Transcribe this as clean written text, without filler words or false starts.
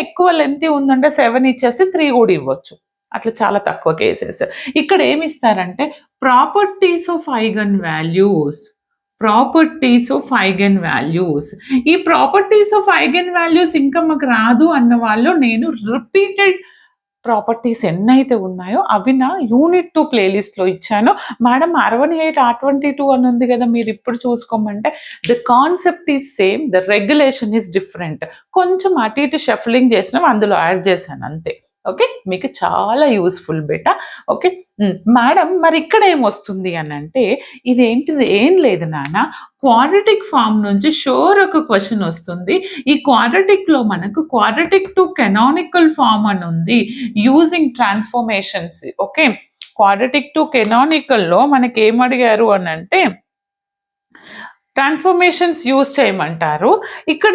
ఎక్కువ లెంత్ ఉందంటే 7 ఇచ్చేసి 3 కూడా ఇవ్వచ్చు. అట్లా చాలా తక్కువ కేసెస్. ఇక్కడ ఏమి ఇస్తారంటే properties of eigen values. Properties of eigen values. ఈ ప్రాపర్టీస్ ఆఫ్ ఐగన్ వాల్యూస్ ఇంకా మాకు రాదు అన్న వాళ్ళు నేను రిపీటెడ్ ప్రాపర్టీస్ ఎన్నైతే ఉన్నాయో అవి నా యూనిట్ 2 ప్లేలిస్ట్‌లో ఇచ్చాను. మేడం 68 R22 అని ఉంది కదా! మీరు ఇప్పుడు చూసుకోమంటే the concept is same, the regulation is different. కొంచెం అటు ఇటు షఫ్లింగ్ చేసినాం, అందులో యాడ్ చేశాను అంతే. ఓకే, మీకు చాలా యూస్ఫుల్ బేటా. ఓకే మేడం, మరి ఇక్కడ ఏమొస్తుంది అని అంటే ఇదేంటిది, ఏం లేదు నాన్న, క్వాడ్రటిక్ ఫామ్ నుంచి షూర్ ఒక క్వశ్చన్ వస్తుంది. ఈ క్వాడ్రటిక్లో మనకు క్వాడ్రటిక్ టు కెనానికల్ ఫామ్ అని ఉంది using transformations. Okay, quadratic to కెనానికల్లో మనకి ఏం అడిగారు అని అంటే ట్రాన్స్ఫర్మేషన్స్ యూజ్ చేయమంటారు. ఇక్కడ